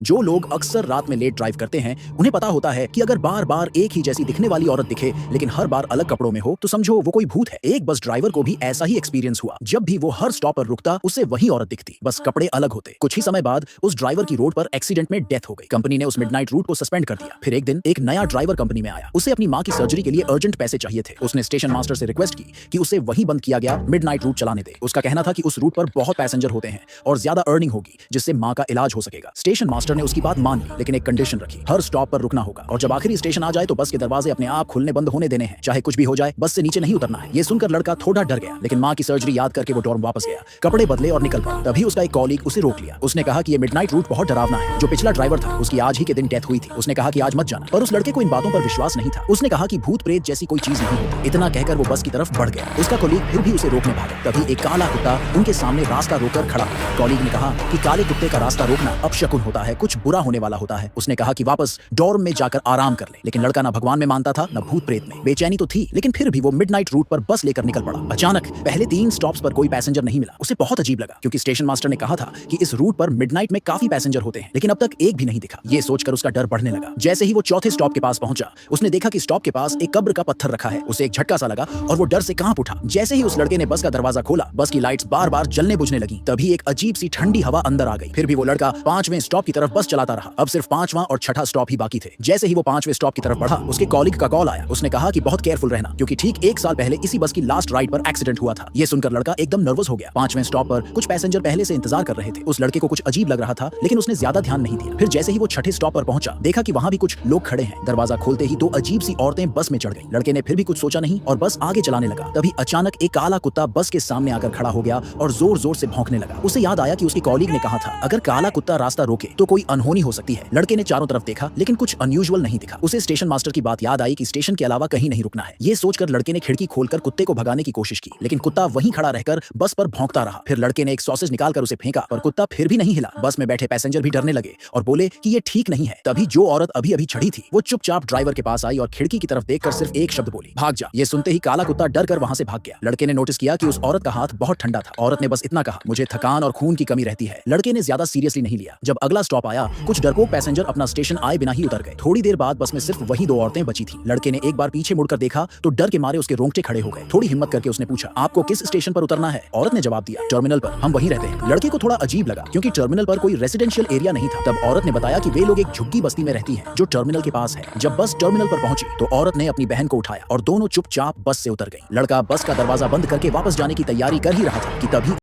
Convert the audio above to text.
जो लोग अक्सर रात में लेट ड्राइव करते हैं उन्हें पता होता है कि अगर बार बार एक ही जैसी दिखने वाली औरत दिखे लेकिन हर बार अलग कपड़ों में हो तो समझो वो कोई भूत है। एक बस ड्राइवर को भी ऐसा ही एक्सपीरियंस हुआ। जब भी वो हर स्टॉप पर रुकता उससे वही औरत दिखती, बस कपड़े अलग होते। कुछ ही समय बाद उस ड्राइवर की रोड पर एक्सीडेंट में डेथ हो गई। कंपनी ने उस मिडनाइट रूट को सस्पेंड कर दिया। फिर एक दिन एक नया ड्राइवर कंपनी में आया। उसे अपनी माँ की सर्जरी के लिए अर्जेंट पैसे चाहिए थे। उसने स्टेशन मास्टर से रिक्वेस्ट की कि उसे वहीं बंद किया गया मिडनाइट रूट चलाने दे। उसका कहना था कि उस रूट पर बहुत पैसेंजर होते हैं और ज्यादा अर्निंग होगी जिससे माँ का इलाज हो सकेगा। स्टेशन मास्टर ने उसकी बात मान ली, लेकिन एक कंडीशन रखी, हर स्टॉप पर रुकना होगा और जब आखिरी स्टेशन आ जाए तो बस के दरवाजे अपने आप खुलने बंद होने देने हैं। चाहे कुछ भी हो जाए बस से नीचे नहीं उतरना है। ये सुनकर लड़का थोड़ा डर गया, लेकिन माँ की सर्जरी याद करके वो डॉर्म वापस गया, कपड़े बदले और निकल पड़ा। तभी उसका एक कॉलीग उसे रोक लिया। उसने कहा कि ये मिडनाइट रूट बहुत डरावना है। जो पिछला ड्राइवर था उसकी आज ही के दिन डेथ हुई थी। उसने कहा कि आज मत जाना, पर उस लड़के को इन बातों पर विश्वास नहीं था। उसने कहा कि भूत प्रेत जैसी कोई चीज नहीं होती। इतना कहकर वो बस की तरफ बढ़ गया। उसका कॉलीग फिर भी उसे रोकने भागा। तभी एक काला कुत्ता उनके सामने रास्ता रोककर खड़ा हुआ। कॉलीग ने कहा कि काले कुत्ते का रास्ता रोकना अपशकुन होता है, कुछ बुरा होने वाला होता है। उसने कहा कि वापस डॉर्म में जाकर आराम कर ले। लेकिन लड़का ना भगवान में मानता था न भूत प्रेत में। बेचैनी तो थी, लेकिन फिर भी वो मिडनाइट रूट पर बस लेकर निकल पड़ा। अचानक पहले 3 स्टॉप्स पर कोई पैसेंजर नहीं मिला। उसे बहुत अजीब लगा क्योंकि स्टेशन मास्टर ने कहा था कि इस रूट पर मिडनाइट में काफी पैसेंजर होते हैं, लेकिन अब तक एक भी नहीं दिखा। ये सोचकर उसका डर बढ़ने लगा। जैसे ही वो चौथे स्टॉप के पास पहुंचा उसने देखा कि स्टॉप के पास एक कब्र का पत्थर रखा है। उसे एक झटका सा लगा और वो डर से कांप उठा। जैसे ही उस लड़के ने बस का दरवाजा खोला बस की लाइट्स बार बार जलने बुझने लगी। तभी एक अजीब सी ठंडी हवा अंदर आ गई। फिर भी वो लड़का 5वें स्टॉप की तरफ बस चलाता रहा। अब सिर्फ 5वां और 6ठा स्टॉप ही बाकी थे। जैसे ही वो 5वें स्टॉप की तरफ बढ़ा उसके कॉलीग का कॉल आया। उसने कहा कि बहुत केयरफुल रहना क्योंकि ठीक 1 साल पहले इसी बस की लास्ट राइड पर एक्सीडेंट हुआ था। ये सुनकर लड़का एकदम नर्वस हो गया। 5वें स्टॉप पर कुछ पैसेंजर पहले से इंतजार कर रहे थे। उस लड़के को कुछ अजीब लग रहा था, लेकिन उसने ज्यादा ध्यान नहीं दिया। फिर जैसे ही वो 6ठे स्टॉप पर पहुंचा देखा कि वहां भी कुछ लोग खड़े हैं। दरवाजा खोलते ही 2 अजीब सी औरतें बस में चढ़ गई। लड़के ने फिर भी कुछ सोचा नहीं और बस आगे चलाने लगा। तभी अचानक एक काला कुत्ता बस के सामने आकर खड़ा हो गया और जोर जोर से भौंकने लगा। उसे याद आया कि उसके कॉलीग ने कहा था अगर काला कुत्ता रास्ता रोके तो कोई अनहोनी हो सकती है। लड़के ने चारों तरफ देखा लेकिन कुछ अनयूजुअल नहीं दिखा। उसे स्टेशन मास्टर की बात याद आई कि स्टेशन के अलावा कहीं नहीं रुकना है। ये सोचकर लड़के ने खिड़की खोलकर कुत्ते को भगाने की कोशिश की, लेकिन कुत्ता वहीं खड़ा रहकर बस पर भौंकता रहा। फिर लड़के ने एक सॉसेज निकालकर उसे फेंका पर कुत्ता फिर भी नहीं हिला। बस में बैठे पैसेंजर भी डरने लगे और बोले कि ये ठीक नहीं है। तभी जो औरत अभी अभी चढ़ी थी वो चुपचाप ड्राइवर के पास आई और खिड़की की तरफ देखकर सिर्फ एक शब्द बोली, भाग जा। ये सुनते ही काला कुत्ता डर कर वहां से भाग गया। लड़के ने नोटिस किया कि उस औरत का हाथ बहुत ठंडा था। औरत ने बस इतना कहा, मुझे थकान और खून की कमी रहती है। लड़के ने ज्यादा सीरियसली नहीं लिया। जब अगला स्टॉप आया कुछ डरपोक पैसेंजर अपना स्टेशन आए बिना ही उतर गए। थोड़ी देर बाद बस में सिर्फ वही 2 औरतें बची थी। लड़के ने एक बार पीछे मुड़कर देखा तो डर के मारे उसके रोंगटे खड़े हो गए। थोड़ी हिम्मत करके उसने पूछा, आपको किस स्टेशन पर उतरना है? औरत ने जवाब दिया, टर्मिनल पर, हम वहीं रहते हैं। लड़के को थोड़ा अजीब लगा क्योंकि टर्मिनल पर कोई रेसिडेंशियल एरिया नहीं था। तब औरत ने बताया कि वे लोग एक झुग्गी बस्ती में रहती हैं जो टर्मिनल के पास है। जब बस टर्मिनल पर पहुंची तो औरत ने अपनी बहन को उठाया और दोनों चुपचाप बस से उतर गई। लड़का बस का दरवाजा बंद करके वापस जाने की तैयारी कर ही रहा था कि तभी